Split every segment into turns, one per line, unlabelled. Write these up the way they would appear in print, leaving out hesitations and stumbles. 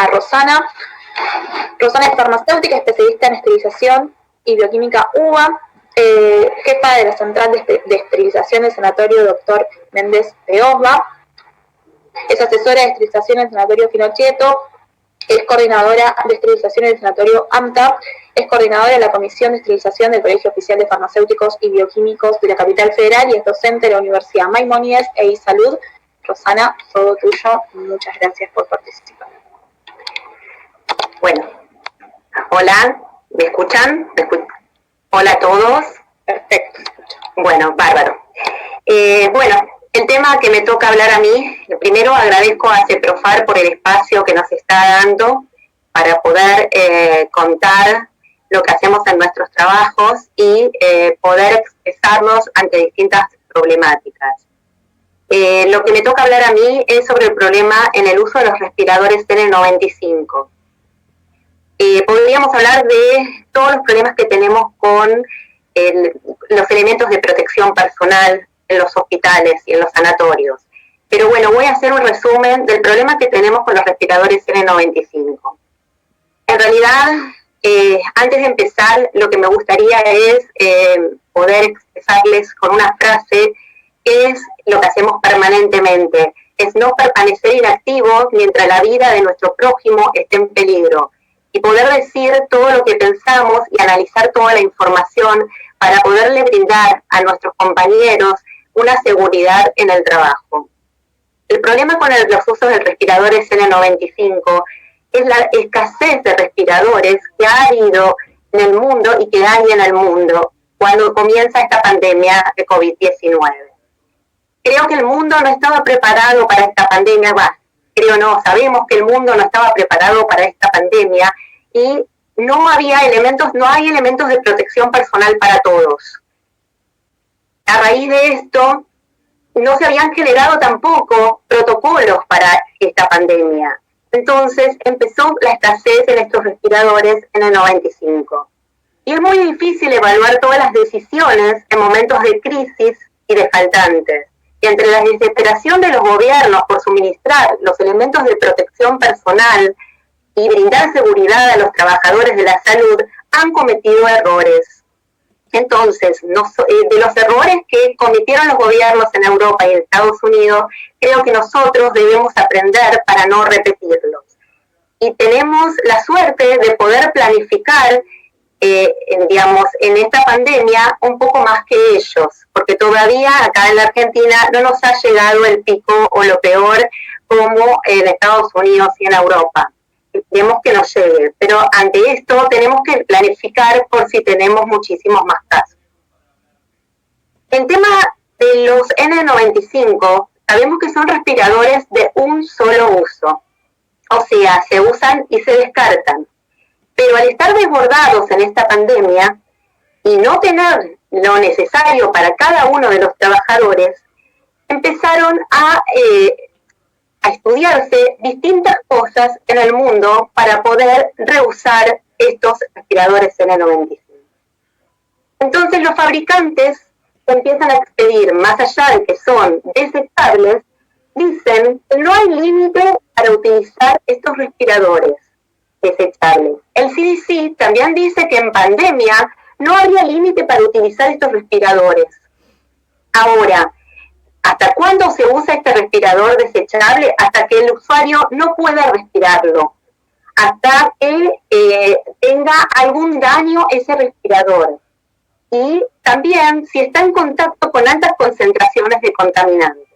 a Rosana. Rosana es farmacéutica, especialista en esterilización y bioquímica UBA, jefa de la Central de Esterilización del Sanatorio Dr. Méndez de Osma, es asesora de esterilización en el Sanatorio Finocchieto, es coordinadora de esterilización en el Sanatorio AMTA, es coordinadora de la Comisión de Esterilización del Colegio Oficial de Farmacéuticos y Bioquímicos de la Capital Federal y es docente de la Universidad Maimónides e iSalud. Rosana, todo tuyo, muchas gracias por participar.
Bueno, hola, ¿me escuchan? Hola a todos.
Perfecto.
Bueno, bárbaro. Bueno, el tema que me toca hablar a mí, primero agradezco a CEPROFAR por el espacio que nos está dando para poder contar lo que hacemos en nuestros trabajos y poder expresarnos ante distintas problemáticas. Lo que me toca hablar a mí es sobre el problema en el uso de los respiradores N95. Podríamos hablar de todos los problemas que tenemos con los elementos de protección personal en los hospitales y en los sanatorios. Pero bueno, voy a hacer un resumen del problema que tenemos con los respiradores N95. En realidad, antes de empezar, lo que me gustaría es poder expresarles con una frase qué es lo que hacemos permanentemente. Es no permanecer inactivos mientras la vida de nuestro prójimo esté en peligro. Y poder decir todo lo que pensamos y analizar toda la información para poderle brindar a nuestros compañeros una seguridad en el trabajo. El problema con los usos de respiradores N95 es la escasez de respiradores que ha habido en el mundo y que hay en el mundo cuando comienza esta pandemia de COVID-19. Creo que el mundo no estaba preparado para esta pandemia, sabemos que el mundo no estaba preparado para esta pandemia y no hay elementos de protección personal para todos. A raíz de esto, no se habían generado tampoco protocolos para esta pandemia. Entonces empezó la escasez en estos respiradores N95. Y es muy difícil evaluar todas las decisiones en momentos de crisis y de faltantes. Y entre la desesperación de los gobiernos por suministrar los elementos de protección personal y brindar seguridad a los trabajadores de la salud, han cometido errores. Entonces, de los errores que cometieron los gobiernos en Europa y en Estados Unidos, creo que nosotros debemos aprender para no repetirlos. Y tenemos la suerte de poder planificar en esta pandemia un poco más que ellos, porque todavía acá en la Argentina no nos ha llegado el pico o lo peor como en Estados Unidos y en Europa. Esperemos que nos llegue, pero ante esto tenemos que planificar por si tenemos muchísimos más casos. En tema de los N95, sabemos que son respiradores de un solo uso, o sea, se usan y se descartan. Pero al estar desbordados en esta pandemia y no tener lo necesario para cada uno de los trabajadores, empezaron a estudiarse distintas cosas en el mundo para poder reusar estos respiradores N95. Entonces los fabricantes empiezan a expedir, más allá de que son desechables, dicen que no hay límite para utilizar estos respiradores desechables. El CDC también dice que en pandemia no habría límite para utilizar estos respiradores. Ahora, ¿hasta cuándo se usa este respirador desechable? Hasta que el usuario no pueda respirarlo, hasta que tenga algún daño ese respirador. Y también si está en contacto con altas concentraciones de contaminantes.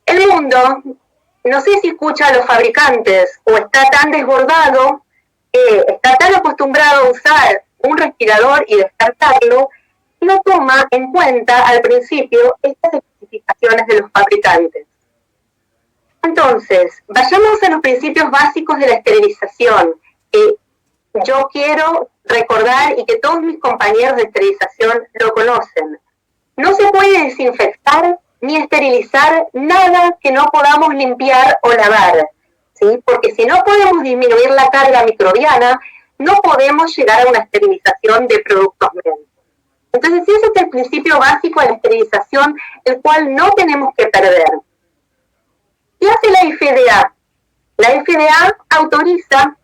El mundo, no sé si escucha a los fabricantes o está tan desbordado, está tan acostumbrado a usar un respirador y descartarlo, no toma en cuenta al principio estas especificaciones de los fabricantes. Entonces, vayamos a los principios básicos de la esterilización, que yo quiero recordar y que todos mis compañeros de esterilización lo conocen. No se puede desinfectar ni esterilizar nada que no podamos limpiar o lavar, ¿sí? Porque si no podemos disminuir la carga microbiana, no podemos llegar a una esterilización de productos médicos. Entonces, ese es el principio básico de la esterilización, el cual no tenemos que perder. ¿Qué hace la FDA? La FDA autoriza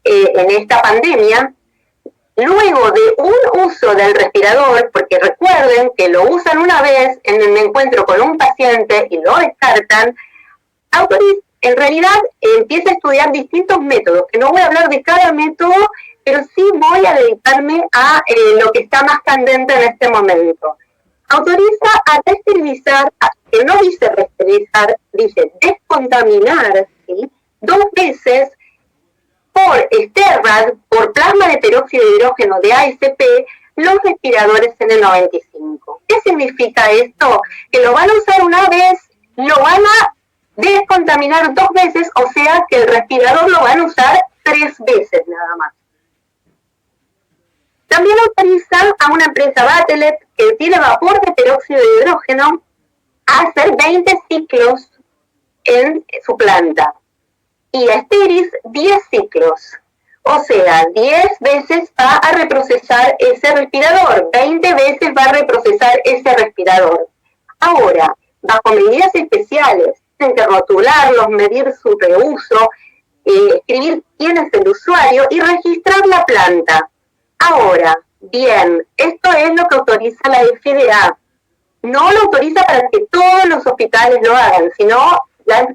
en esta pandemia, luego de un uso del respirador, porque recuerden que lo usan una vez en el encuentro con un paciente y lo descartan, en realidad empieza a estudiar distintos métodos, que no voy a hablar de cada método, pero sí voy a dedicarme a lo que está más candente en este momento. Autoriza a resterilizar, que no dice resterilizar, dice descontaminar, ¿sí? 2 veces por STERRAD, por plasma de peróxido de hidrógeno de ASP, los respiradores N95. ¿Qué significa esto? Que lo van a usar una vez, lo van a descontaminar 2 veces, o sea que el respirador lo van a usar 3 veces nada más. También autoriza a una empresa Bachelet que tiene vapor de peróxido de hidrógeno a hacer 20 ciclos en su planta. Y a Steris 10 ciclos. O sea, 10 veces va a reprocesar ese respirador, 20 veces va a reprocesar ese respirador. Ahora, bajo medidas especiales, tienen que rotularlos, medir su reuso, escribir quién es el usuario y registrar la planta. Ahora, bien, esto es lo que autoriza la FDA. No lo autoriza para que todos los hospitales lo hagan, sino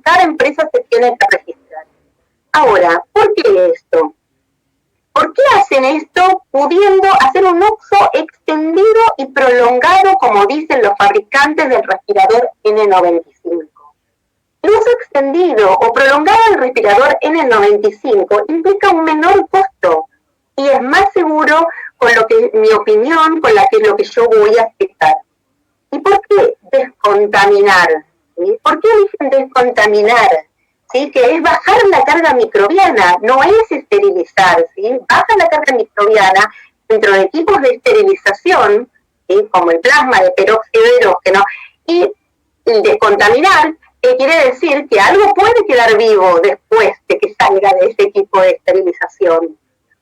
cada empresa se tiene que registrar. Ahora, ¿por qué esto? ¿Por qué hacen esto pudiendo hacer un uso extendido y prolongado, como dicen los fabricantes del respirador N95? El uso extendido o prolongado del respirador N95 implica un menor costo y es más seguro, con lo que mi opinión, con lo que yo voy a aceptar. ¿Y por qué descontaminar? ¿Sí? ¿Por qué dicen descontaminar? ¿Sí? Que es bajar la carga microbiana, no es esterilizar, ¿sí? Baja la carga microbiana dentro de equipos de esterilización, ¿sí? Como el plasma de peróxido de hidrógeno, y descontaminar quiere decir que algo puede quedar vivo después de que salga de ese equipo de esterilización,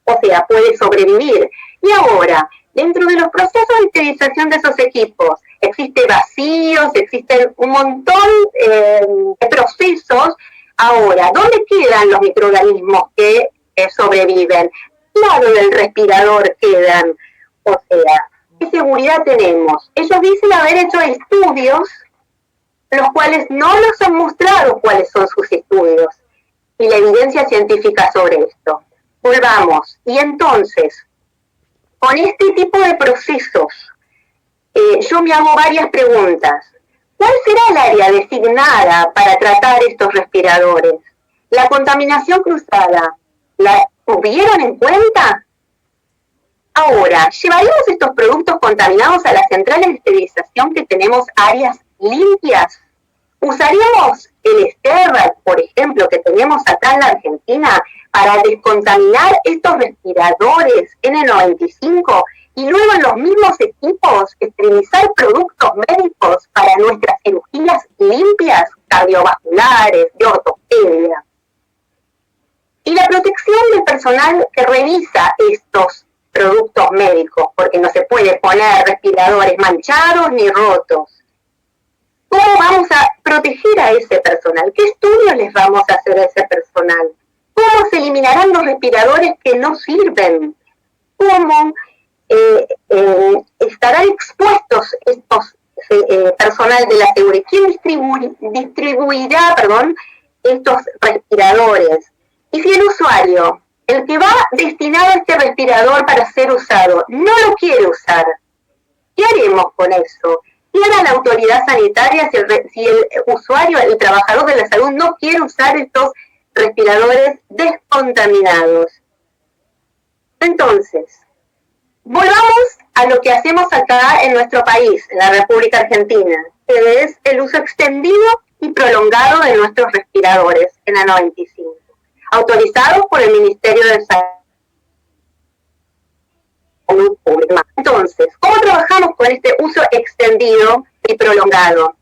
o sea, puede sobrevivir. Y ahora, dentro de los procesos de esterilización de esos equipos, existen vacíos, existen un montón de procesos. Ahora, ¿dónde quedan los microorganismos que sobreviven? Al lado del respirador quedan. O sea, ¿qué seguridad tenemos? Ellos dicen haber hecho estudios, los cuales no nos han mostrado cuáles son sus estudios y la evidencia científica sobre esto. Volvamos. Y entonces, con este tipo de procesos, yo me hago varias preguntas. ¿Cuál será el área designada para tratar estos respiradores? ¿La contaminación cruzada la tuvieron en cuenta? Ahora, ¿llevaríamos estos productos contaminados a las centrales de esterilización que tenemos áreas limpias? ¿Usaríamos el STERRAD, por ejemplo, que tenemos acá en la Argentina, para descontaminar estos respiradores N95 y luego en los mismos equipos esterilizar productos médicos para nuestras cirugías limpias, cardiovasculares, de ortopedia? Y la protección del personal que revisa estos productos médicos, porque no se puede poner respiradores manchados ni rotos. ¿Cómo vamos a proteger a ese personal? ¿Qué estudios les vamos a hacer a ese personal? ¿Cómo se eliminarán los respiradores que no sirven? ¿Cómo estarán expuestos estos personal de la seguridad? ¿Quién distribuirá estos respiradores? Y si el usuario, el que va destinado a este respirador para ser usado, no lo quiere usar, ¿qué haremos con eso? ¿Qué hará la autoridad sanitaria si el usuario, el trabajador de la salud, no quiere usar estos respiradores descontaminados? Entonces, volvamos a lo que hacemos acá en nuestro país, en la República Argentina, que es el uso extendido y prolongado de nuestros respiradores N95, autorizados por el Ministerio de Salud Pública. Entonces, ¿cómo trabajamos con este uso extendido y prolongado?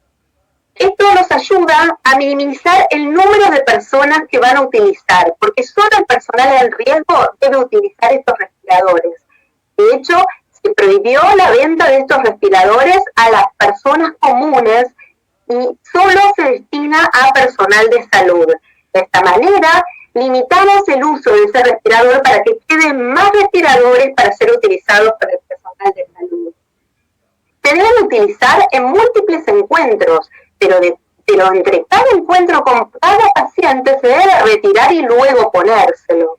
Esto nos ayuda a minimizar el número de personas que van a utilizar, porque solo el personal en riesgo debe utilizar estos respiradores. De hecho, se prohibió la venta de estos respiradores a las personas comunes y solo se destina a personal de salud. De esta manera, limitamos el uso de ese respirador para que queden más respiradores para ser utilizados por el personal de salud. Se deben utilizar en múltiples encuentros, pero entre cada encuentro con cada paciente se debe retirar y luego ponérselo.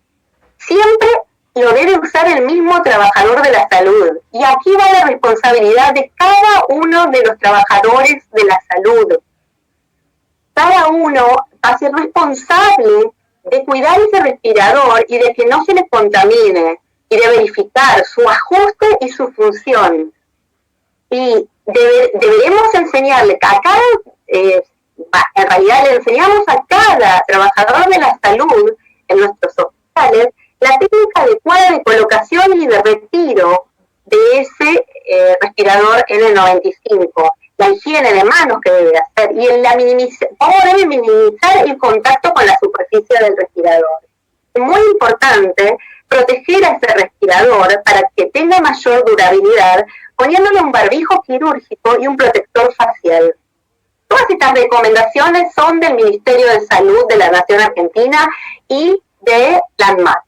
Siempre lo debe usar el mismo trabajador de la salud. Y aquí va la responsabilidad de cada uno de los trabajadores de la salud. Cada uno va a ser responsable de cuidar ese respirador y de que no se le contamine, y de verificar su ajuste y su función. Y deberemos enseñarle a cada, en realidad le enseñamos a cada trabajador de la salud en nuestros hospitales la técnica adecuada de colocación y de retiro de ese respirador N95, la higiene de manos que debe hacer y cómo debe minimizar el contacto con la superficie del respirador. Es muy importante proteger a ese respirador para que tenga mayor durabilidad, poniéndole un barbijo quirúrgico y un protector facial. Todas estas recomendaciones son del Ministerio de Salud de la Nación Argentina y de la ANMAT.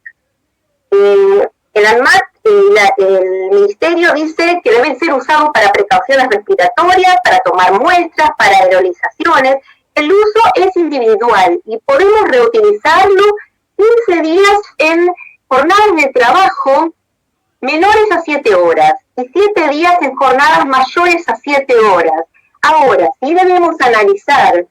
El ANMAT, el Ministerio dice que deben ser usados para precauciones respiratorias, para tomar muestras, para aerolizaciones. El uso es individual y podemos reutilizarlo 15 días en jornadas de trabajo menores a 7 horas y 7 días en jornadas mayores a 7 horas. Ahora, sí debemos analizar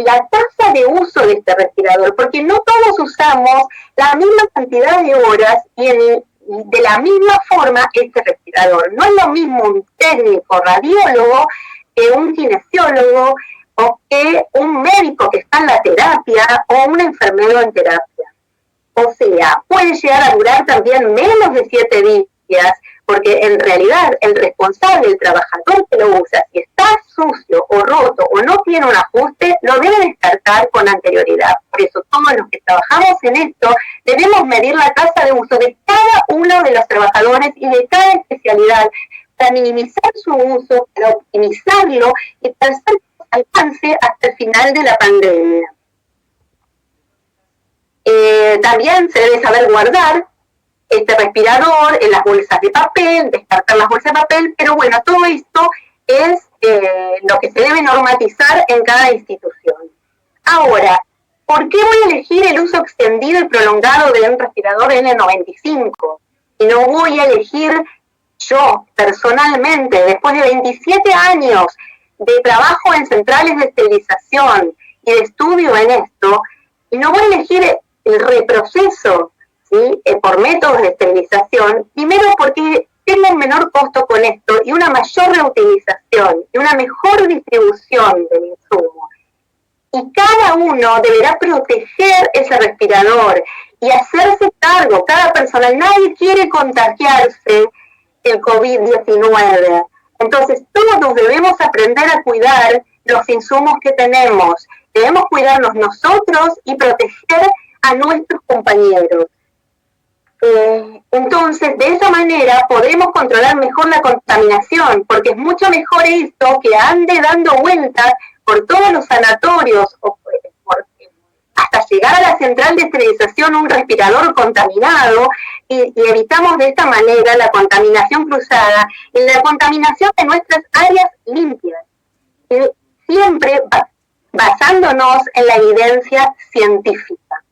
la tasa de uso de este respirador, porque no todos usamos la misma cantidad de horas y de la misma forma este respirador. No es lo mismo un técnico radiólogo que un kinesiólogo o que un médico que está en la terapia o un enfermero en terapia. O sea, puede llegar a durar también menos de 7 días, porque en realidad el responsable, el trabajador que lo usa, si está sucio o roto o no tiene un ajuste, lo debe descartar con anterioridad. Por eso todos los que trabajamos en esto debemos medir la tasa de uso de cada uno de los trabajadores y de cada especialidad para minimizar su uso, para optimizarlo y para hacer alcance hasta el final de la pandemia. También se debe saber guardar este respirador en las bolsas de papel, descartar las bolsas de papel, pero bueno, todo esto es lo que se debe normatizar en cada institución. Ahora, ¿por qué voy a elegir el uso extendido y prolongado de un respirador N95? Y no voy a elegir yo, personalmente, después de 27 años de trabajo en centrales de esterilización y de estudio en esto, y no voy a elegir el reproceso, ¿sí? Por métodos de esterilización, primero porque tengo un menor costo con esto y una mayor reutilización y una mejor distribución del insumo. Y cada uno deberá proteger ese respirador y hacerse cargo, cada persona. Nadie quiere contagiarse el COVID-19. Entonces todos debemos aprender a cuidar los insumos que tenemos. Debemos cuidarnos nosotros y proteger a nuestros compañeros. Entonces, de esa manera podremos controlar mejor la contaminación, porque es mucho mejor esto que ande dando vueltas por todos los sanatorios o hasta llegar a la central de esterilización un respirador contaminado y evitamos de esta manera la contaminación cruzada y la contaminación de nuestras áreas limpias, siempre basándonos en la evidencia científica.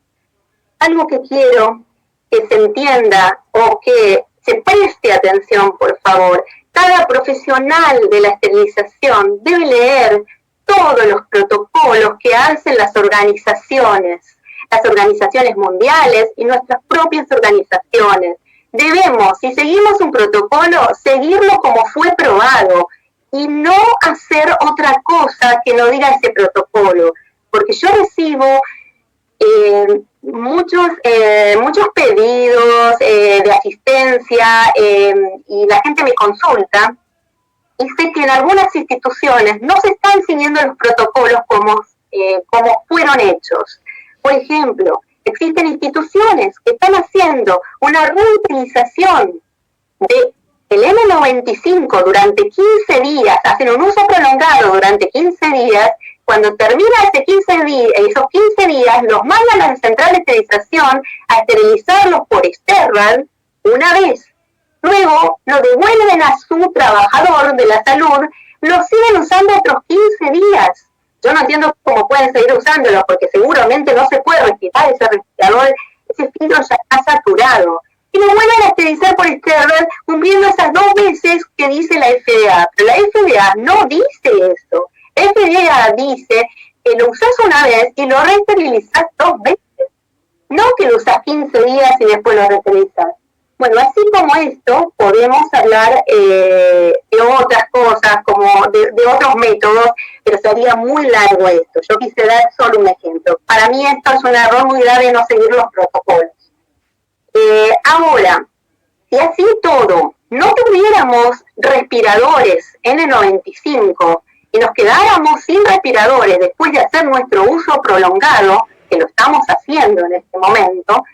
Algo que quiero que se entienda o que se preste atención, por favor. Cada profesional de la esterilización debe leer todos los protocolos que hacen las organizaciones mundiales y nuestras propias organizaciones. Debemos, si seguimos un protocolo, seguirlo como fue probado y no hacer otra cosa que no diga ese protocolo, porque yo recibo muchos pedidos de asistencia y la gente me consulta y sé que en algunas instituciones no se están siguiendo los protocolos como fueron hechos. Por ejemplo, existen instituciones que están haciendo una reutilización del N95 durante 15 días, hacen un uso prolongado durante 15 días cuando termina esos 15 días, los mandan a la central de esterilización a esterilizarlos por Sterral una vez. Luego lo devuelven a su trabajador de la salud, lo siguen usando otros 15 días. Yo no entiendo cómo pueden seguir usándolo, porque seguramente no se puede respirar ese respirador, ese filtro ya está saturado. Y lo vuelven a esterilizar por Sterral, cumpliendo esas 2 veces que dice la FDA. Pero la FDA no dice eso. La FDA dice que lo usas una vez y lo reesterilizas 2 veces. No que lo usas 15 días y después lo reesterilizas. Bueno, así como esto, podemos hablar de otras cosas, como de otros métodos, pero sería muy largo esto. Yo quise dar solo un ejemplo. Para mí esto es un error muy grave no seguir los protocolos. Ahora, si así todo, no tuviéramos respiradores N95 y nos quedáramos sin respiradores después de hacer nuestro uso prolongado, que lo estamos haciendo en este momento,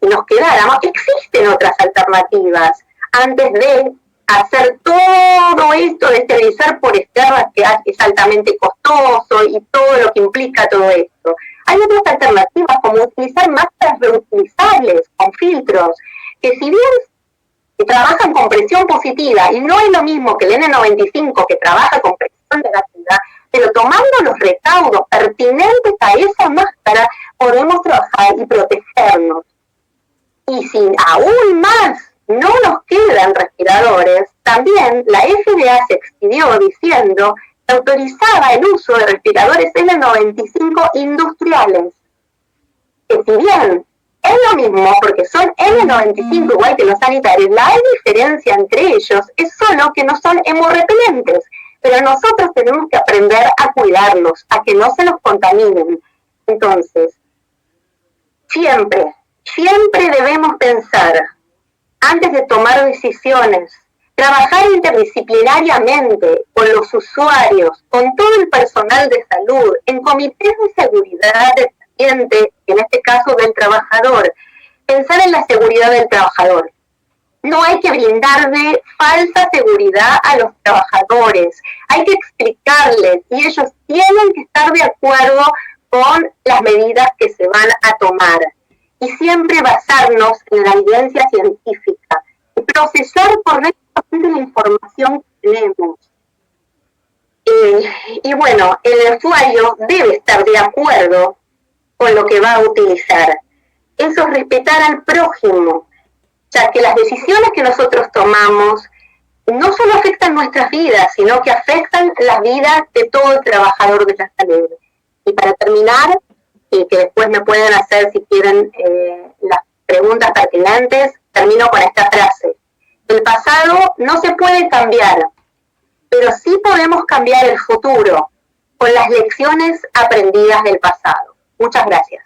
y nos quedáramos, existen otras alternativas antes de hacer todo esto de esterilizar por Sterral, que es altamente costoso y todo lo que implica todo esto. Hay otras alternativas como utilizar máscaras reutilizables con filtros, que si bien trabajan con presión positiva y no es lo mismo que el N95 que trabaja con presión negativa, pero tomando los recaudos pertinentes a esa máscara podemos trabajar y protegernos. Y si aún más no nos quedan respiradores, también la FDA se expidió diciendo que autorizaba el uso de respiradores N95 industriales. Que si bien es lo mismo, porque son N95 igual que los sanitarios, la diferencia entre ellos es solo que no son hemorrepelentes, pero nosotros tenemos que aprender a cuidarlos, a que no se los contaminen. Entonces, siempre debemos pensar, antes de tomar decisiones, trabajar interdisciplinariamente con los usuarios, con todo el personal de salud, en comités de seguridad del paciente, en este caso del trabajador, pensar en la seguridad del trabajador. No hay que brindarle falsa seguridad a los trabajadores, hay que explicarles y ellos tienen que estar de acuerdo con las medidas que se van a tomar. Y siempre basarnos en la evidencia científica y procesar correctamente la información que tenemos. Y bueno, el usuario debe estar de acuerdo con lo que va a utilizar. Eso es respetar al prójimo, ya que las decisiones que nosotros tomamos no solo afectan nuestras vidas, sino que afectan las vidas de todo el trabajador de la salud. Y para terminar, y que después me pueden hacer, si quieren, las preguntas pertinentes, termino con esta frase. El pasado no se puede cambiar, pero sí podemos cambiar el futuro con las lecciones aprendidas del pasado. Muchas gracias.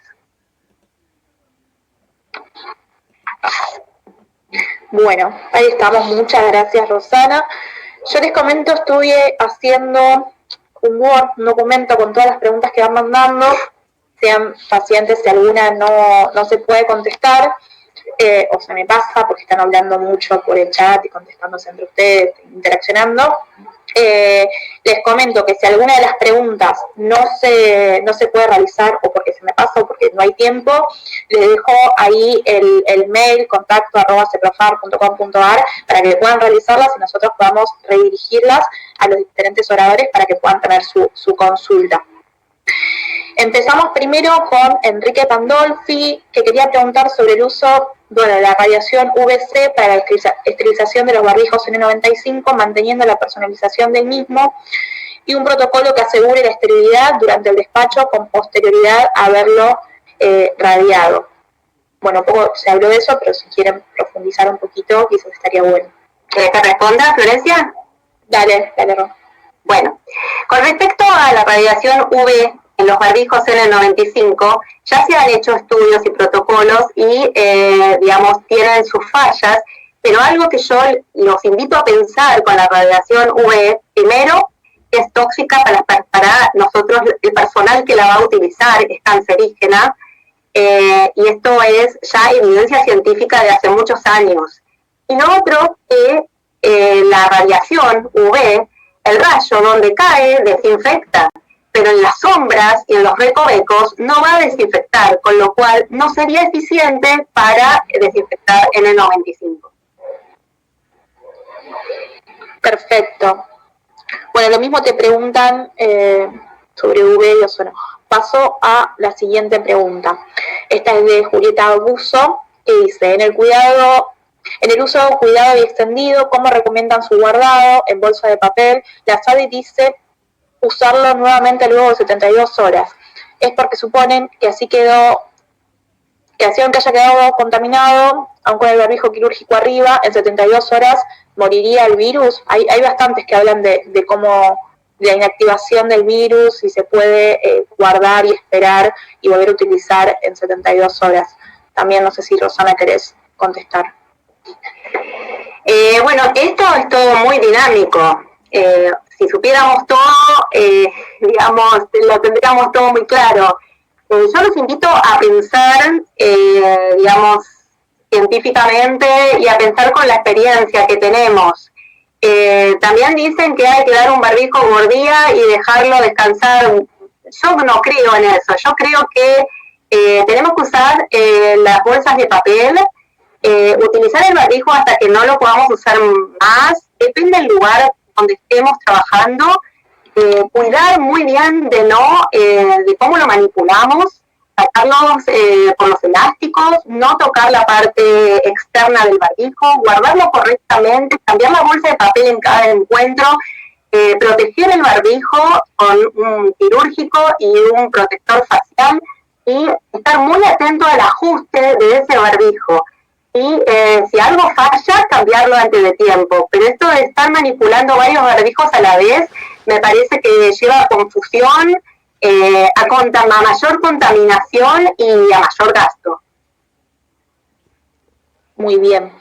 Bueno, ahí estamos. Muchas gracias, Rosana. Yo les comento, estuve haciendo un Word, un documento con todas las preguntas que van mandando. Sean pacientes si alguna no se puede contestar o se me pasa porque están hablando mucho por el chat y contestándose entre ustedes, interaccionando. Les comento que si alguna de las preguntas no se puede realizar o porque se me pasa o porque no hay tiempo, les dejo ahí el mail contacto@ceprofar.com.ar para que puedan realizarlas y nosotros podamos redirigirlas a los diferentes oradores para que puedan tener su consulta. Empezamos primero con Enrique Pandolfi, que quería preguntar sobre el uso de la radiación UVC para la esterilización de los barbijos N95, manteniendo la personalización del mismo y un protocolo que asegure la esterilidad durante el despacho con posterioridad a haberlo radiado. Bueno, un poco se habló de eso, pero si quieren profundizar un poquito, quizás estaría bueno.
¿Querés que responda, Florencia?
Dale, Ro.
Bueno, con respecto a la radiación UV en los barbijos N95, ya se han hecho estudios y protocolos y, digamos, tienen sus fallas, pero algo que yo los invito a pensar con la radiación UV, primero, es tóxica para nosotros, el personal que la va a utilizar, es cancerígena, y esto es ya evidencia científica de hace muchos años. Y lo otro, que la radiación UV, el rayo donde cae desinfecta, pero en las sombras y en los recovecos no va a desinfectar, con lo cual no sería eficiente para desinfectar en el 95.
Perfecto. Bueno, lo mismo te preguntan sobre UV y ozono. Paso a la siguiente pregunta. Esta es de Julieta Abuso, que dice, en el uso cuidado y extendido, ¿cómo recomiendan su guardado en bolsa de papel? La SADI dice usarlo nuevamente luego de 72 horas. Es porque suponen que así aunque haya quedado contaminado, aun con el barbijo quirúrgico arriba, en 72 horas moriría el virus. Hay bastantes que hablan de cómo la inactivación del virus, si se puede guardar y esperar y volver a utilizar en 72 horas. También no sé si Rosana querés contestar.
Bueno, esto es todo muy dinámico. Si supiéramos todo, digamos, lo tendríamos todo muy claro. Yo los invito a pensar, digamos, científicamente y a pensar con la experiencia que tenemos. También dicen que hay que dar un barbijo por día y dejarlo descansar. Yo no creo en eso. Yo creo que tenemos que usar las bolsas de papel, utilizar el barbijo hasta que no lo podamos usar más. Depende del lugar donde estemos trabajando. Cuidar muy bien de cómo lo manipulamos, sacarlos por los elásticos, no tocar la parte externa del barbijo, guardarlo correctamente, cambiar la bolsa de papel en cada encuentro, proteger el barbijo con un quirúrgico y un protector facial y estar muy atento al ajuste de ese barbijo. Y si algo falla, cambiarlo antes de tiempo. Pero esto de estar manipulando varios barbijos a la vez me parece que lleva a confusión, a mayor contaminación y a mayor gasto.
Muy bien.